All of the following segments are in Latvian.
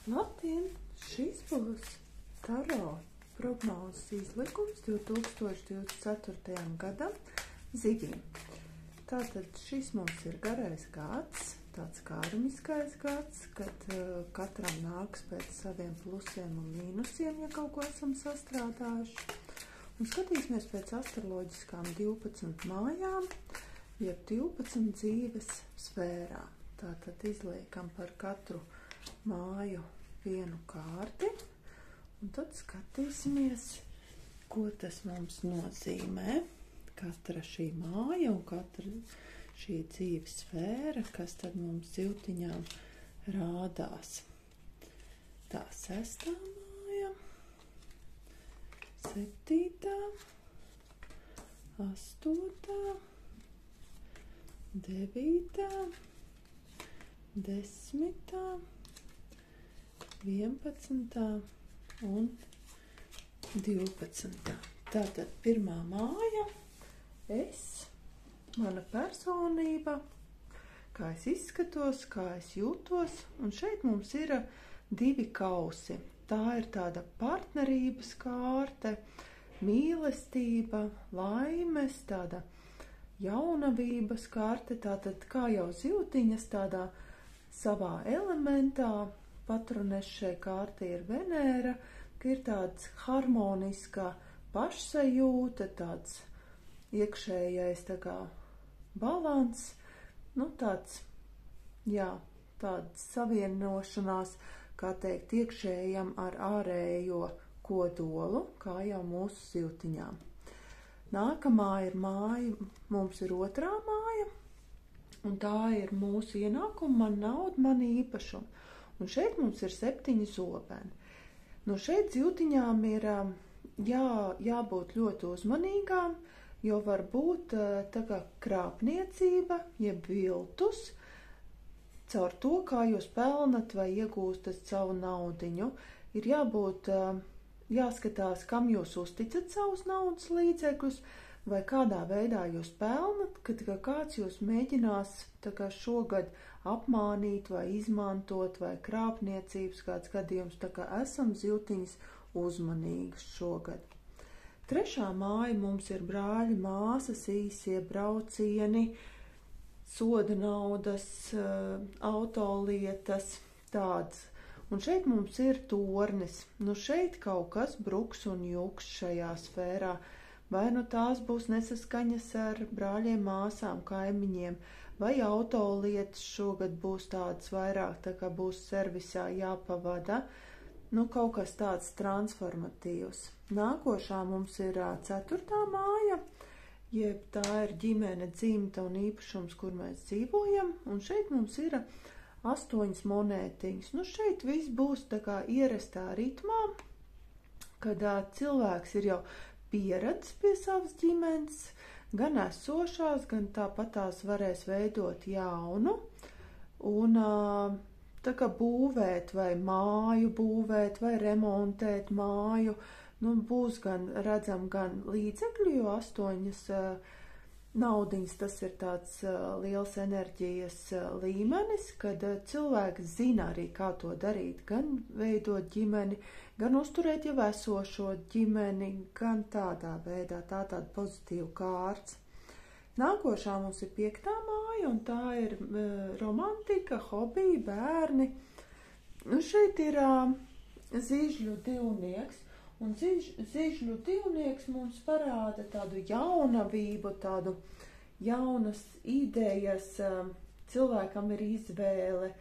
Labdien! Šis būs taro prognozes izlikums 2024. gadam zivīm. Tātad šis mums ir garais gads, tāds karmiskais gads, kad katram nāks pēc saviem plusiem un mīnusiem, ja kaut ko esam sastrādājuši. Un skatīsimies pēc astroloģiskām 12 mājām, jeb 12 dzīves sfērām. Tātad izliekam par katru māju vienu kārti, un tad skatīsimies, ko tas mums nozīmē. Katra šī māja un katra šī dzīves sfēra, kas tad mums zivtiņām rādās. Tā 6. māja, 7., 8., 9., 10., 11. un 12. Tātad pirmā māja, mana personība, kā es izskatos, kā es jūtos, un šeit mums ir 2 kausi. Tā ir tāda partnerības kārte, mīlestība, laimes, tāda jaunavības kārte, tātad kā jau zivtiņas tādā savā elementā, patrones šai kārtē ir Venēra, ka ir tāds harmoniskā pašsajūta, tāds iekšējais tā kā balans, tāds savienošanās, kā teikt, iekšējam ar ārējo kodolu, kā jau mūsu zivtiņām. Nākamā ir māja, mums ir 2. māja, un tā ir mūsu ienākuma, man nauda, man īpašuma. Un šeit mums ir 7 zobeni. Šeit zivtiņām ir jābūt ļoti uzmanīgām, jo var būt tā kā krāpniecība, jeb viltus, caur to, kā jūs pelnat vai iegūstat savu naudiņu. Ir jāskatās, kam jūs uzticat savus naudas līdzekļus, vai kādā veidā jūs pelnat, kad kāds jūs mēģinās šogad apmānīt vai izmantot vai krāpniecības kāds gadījums, esam zivtiņas uzmanīgas šogad. 3. māja mums ir brāļi, māsas, īsie braucieni, soda naudas, autolietas, tāds. Un šeit mums ir tornis. Šeit kaut kas bruks un juks šajā sfērā. Vai tās būs nesaskaņas ar brāļiem, māsām, kaimiņiem, vai autolietas šogad būs tādas vairāk, tā kā būs servisā jāpavada. Kaut kas tāds transformatīvs. Nākošā mums ir 4. māja, jeb tā ir ģimene, dzimta un īpašums, kur mēs dzīvojam, un šeit mums ir 8 monētiņas. Šeit viss būs tā kā ierastā ritmā, kad cilvēks ir jau pieredzis pie savas ģimenes, gan esošās, gan tāpat tās varēs veidot jaunu, un tā kā būvēt vai māju būvēt vai remontēt māju, būs redzam gan līdzekļu, jo 8 naudiņas, tas ir tāds liels enerģijas līmenis, kad cilvēks zina arī, kā to darīt, gan veidot ģimeni, gan uzturēt jau esošo ģimeni, gan tādā veidā, tāda pozitīva kārts. Nākošā mums ir 5. māja, un tā ir romantika, hobija, bērni. Šeit ir zižļu divnieks, un zižļu divnieks mums parāda tādu jaunavību, tādu jaunas idejas, cilvēkam ir izvēle,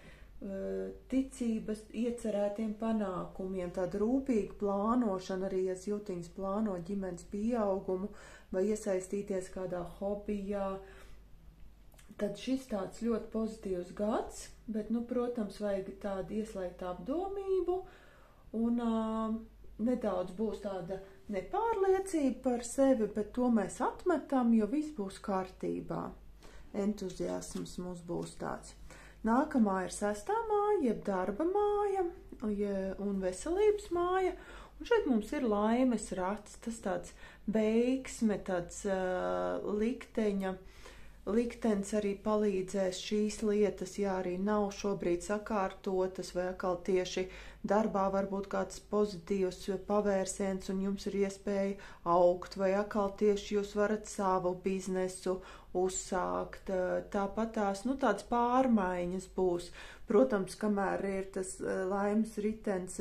ticības iecerētiem panākumiem, tāda rūpīga plānošana, arī ja zivtiņas plāno ģimenes pieaugumu vai iesaistīties kādā hobijā, tad šis tāds ļoti pozitīvs gads, bet, protams, vajag tādu ieslēgt apdomību, un nedaudz būs tāda nepārliecība par sevi, bet to mēs atmetam, jo viss būs kārtībā. Entuziasms mums būs tāds. Nākamā ir 6. māja, jeb darba māja un veselības māja, un šeit mums ir laimes rats, tas tāds veiksme, tāds likteņa liktenis arī palīdzēs šīs lietas, ja arī nav šobrīd sakārtotas, vai atkal tieši darbā varbūt kāds pozitīvs pavērsiens un jums ir iespēja augt, vai atkal tieši jūs varat savu biznesu uzsākt. Tāpat tādas pārmaiņas būs. Protams, kamēr ir tas laimes ritens,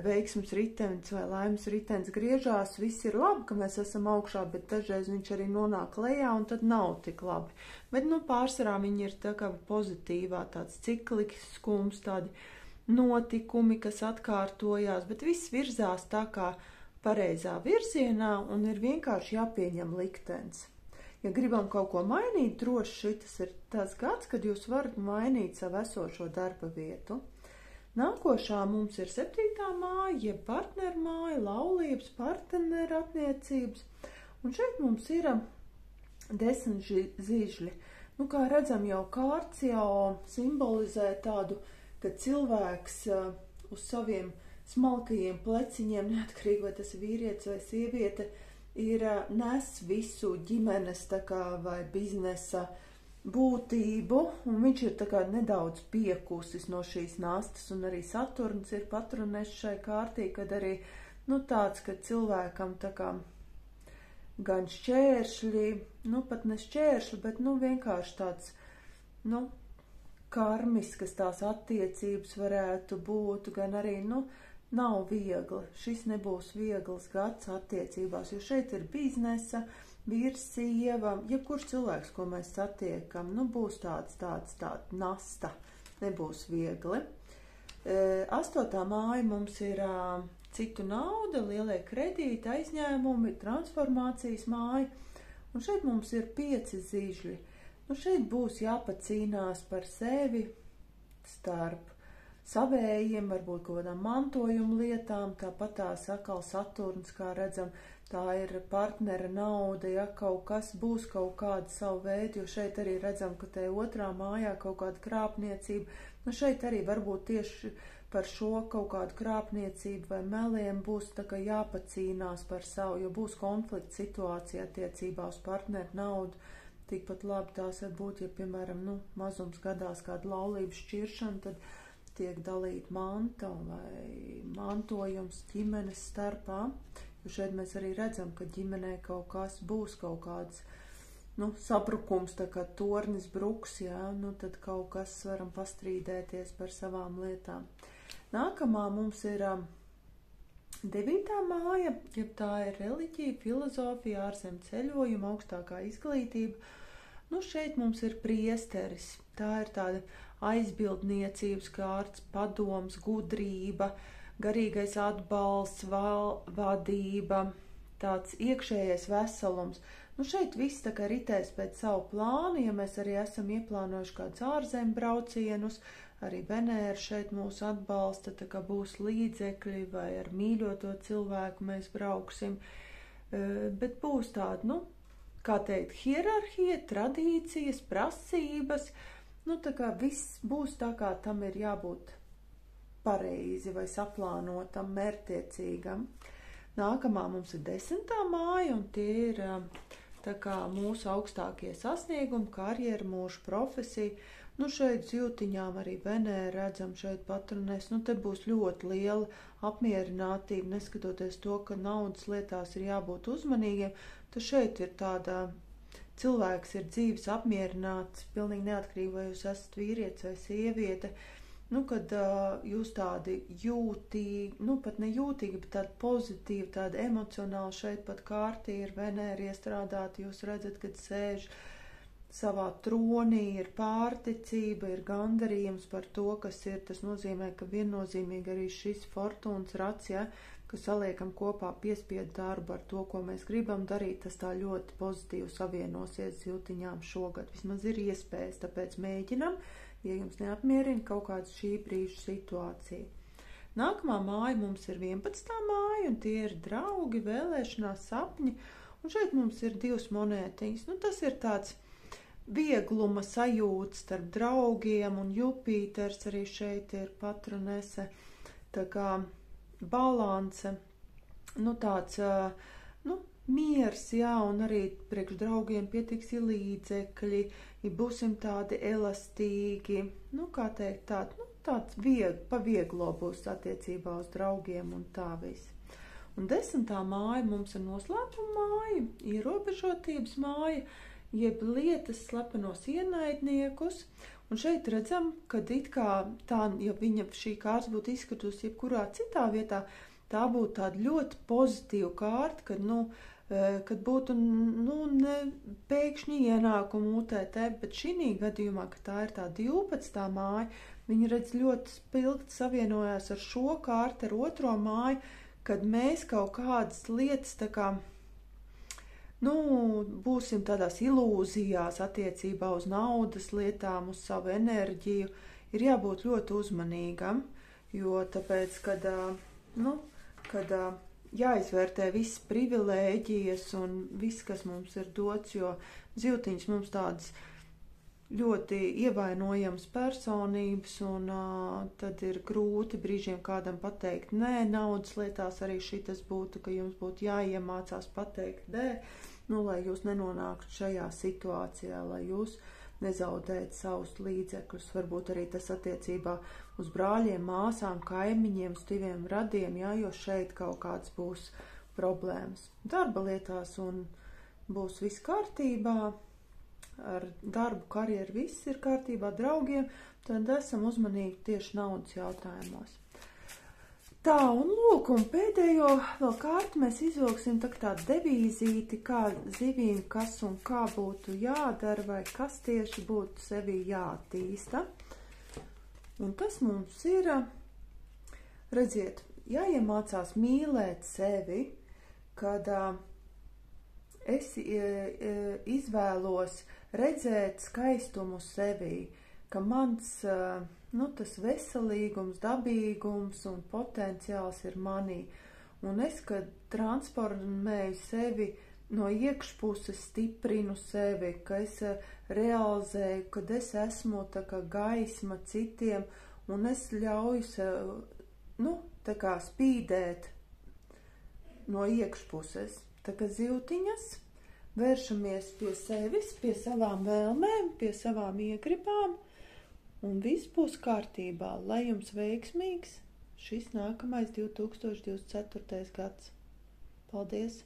veiksmes ritenis vai laimes ritenis griežās, viss ir labi, ka mēs esam augšā, bet dažreiz viņš arī nonāk lejā un tad nav tik labi. Bet, pārsvarā viņi ir tā kā pozitīvā, tāds cikliskums, tādi notikumi, kas atkārtojās, bet viss virzās tā kā pareizā virzienā un ir vienkārši jāpieņem liktenis. Ja gribam kaut ko mainīt, droši šitas ir tas gads, kad jūs varat mainīt savu esošo darba vietu. Nākošā mums ir 7. māja, jeb partneru māja, laulības, partneru attiecības. Un šeit mums ir 10 zižļi. Kā redzam, jau kārts jau simbolizē tādu, ka cilvēks uz saviem smalkajiem pleciņiem, neatkarīgi vai tas ir vīrietis vai sieviete, ir nes visu ģimenes vai biznesa būtību, un viņš ir nedaudz piekusis no šīs nastas, un arī Saturns ir patronēs šai kārtī, kad arī, tāds, ka cilvēkam gan šķēršļi, pat ne šķēršļi, bet, vienkārši tāds, karmiskas tās attiecības varētu būt, gan arī, nav viegli. Šis nebūs viegls gads attiecībās, jo šeit ir biznesa, vīrs, sieva, jebkurš cilvēks, ko mēs satiekam, būs tāda nasta, nebūs viegli. 8. māja mums ir citu nauda, lielie kredīti, aizņēmumi, transformācijas māja, un šeit mums ir 5 zižļi. Šeit būs jāpacīnās par sevi starp savējiem, varbūt kaut kādām mantojuma lietām, tāpat tās atkal Saturns, kā redzam, tā ir partnera nauda, ja kaut kas būs kaut kāda savu veidu, jo šeit arī redzam, ka te 2. mājā kaut kāda krāpniecība, šeit arī varbūt tieši par šo kaut kādu krāpniecību vai meliem būs jāpacīnās par savu, jo būs konflikts situācija attiecībā uz partneru naudu. Tikpat labi tās var būt, ja, piemēram, mazums gadās kāda laulības šķiršana, tad tiek dalīta manta vai mantojums ģimenes starpā, jo šeit mēs arī redzam, ka ģimenē kaut kas būs, kaut kāds, sabrukums, tā kā tornis bruks, jā, tad kaut kas varam pastrīdēties par savām lietām. Nākamā mums ir 9. māja, ja tā ir reliģija, filozofija, ārzem ceļojuma, augstākā izglītība. Šeit mums ir priesteris, tā ir tāda aizbildniecības kārts, padoms, gudrība, garīgais atbalsts, vadība, tāds iekšējais veselums. Šeit viss ritēs pēc savu plānu, ja mēs arī esam ieplānojuši kādus ārzem braucienus, arī Venēra šeit mūs atbalsta, tā kā būs līdzekļi vai ar mīļoto cilvēku mēs brauksim, bet būs tāda, kā teikt, hierarhija, tradīcijas, prasības, tā kā viss būs tā, kā tam ir jābūt pareizi vai saplānotam, mērķtiecīgam. Nākamā mums ir 10. māja, un tie ir tā kā mūsu augstākie sasniegumi, karjera, mūsu profesija. Šeit zīltiņām arī Venēra redzam, šeit patronēs, te būs ļoti liela apmierinātība, neskatoties to, ka naudas lietās ir jābūt uzmanīgiem, tad šeit ir tāda, cilvēks ir dzīves apmierināts, pilnīgi neatkarīgi, vai jūs esat vīrietis vai sieviete, kad jūs tādi jūtīgi, pat ne jūtīgi, bet tādi pozitīvi, tādi emocionāli, šeit pat kārtī ir Venēra iestrādāti, jūs redzat, kad sēž savā tronī, ir pārticība, ir gandarījums par to, kas ir. Tas nozīmē, ka viennozīmīgi arī šis fortūnas rats, ja, ka saliekam kopā piespiedu darbu ar to, ko mēs gribam darīt, tas tā ļoti pozitīvi savienosies zīltiņām šogad. Vismaz ir iespējas, tāpēc mēģinam, ja jums neapmierina kaut kāda šī brīža situācija. Nākamā māja mums ir 11. māja, un tie ir draugi, vēlēšanās, sapņi, un šeit mums ir 2 monētiņas. Tas ir tāds viegluma sajūta starp draugiem, un Jupiters arī šeit ir patronese, tā kā balanse, tāds, miers, jā, un arī priekš draugiem pietiks līdzekļi, ja būsim tādi elastīgi, kā teikt, tāds pavieglo būs attiecībā uz draugiem un tā viss. Un 10. māja mums ir noslēpuma māja, ierobežotības māja, jeb lietas slepenos ienaidniekus. Un šeit redzam, ka it kā tā, ja šī kārta būtu izskatusi jebkurā citā vietā, tā būtu tāda ļoti pozitīva kārta, kad būtu pēkšņi ienākumu UTT, bet šī gadījumā, ka tā ir tā 12. māja, viņi redz ļoti spilgti savienojās ar šo kārtu, ar 2. māju, kad mēs kaut kādas lietas tā kā, būsim tādās ilūzijās attiecībā uz naudas lietām, uz savu enerģiju, ir jābūt ļoti uzmanīgam, jo tāpēc, kad jāizvērtē visas privilēģijas un viss, kas mums ir dots, jo zivtiņas mums tādas ļoti ievainojams personības, un tad ir grūti brīžiem kādam pateikt nē, naudas lietās arī šitas būtu, ka jums būtu jāiemācās pateikt nē, lai jūs nenonāktu šajā situācijā, lai jūs nezaudētu savus līdzekļus. Varbūt arī tas attiecībā uz brāļiem, māsām, kaimiņiem, uz tuviem radiem, jo šeit kaut kāds būs problēmas. Darba lietās un būs viss kārtībā, ar darbu, karjeru viss ir kārtībā, draugiem, tad esam uzmanīgi tieši naudas jautājumos. Tā, un lūk, un pēdējo vēl kārtu mēs izvilksim tādu devīzīti, kā zivīm, kas un kā būtu jādara, vai kas tieši būtu sevi jāattīsta. Un tas mums ir, redziet, jāiemācās mīlēt sevi, kad es izvēlos redzēt skaistumu sevī, ka mans tas veselīgums, dabīgums un potenciāls ir manī. Un es, kad transformēju sevi no iekšpuses, stiprinu sevi, ka es realizēju, kad es esmu tā kā gaisma citiem, un es ļauju sev, tā kā spīdēt no iekšpuses. Tā kā zivtiņas, vēršamies pie sevis, pie savām vēlmēm, pie savām iegribām, un viss būs kārtībā, lai jums veiksmīgs šis nākamais 2024. gads. Paldies!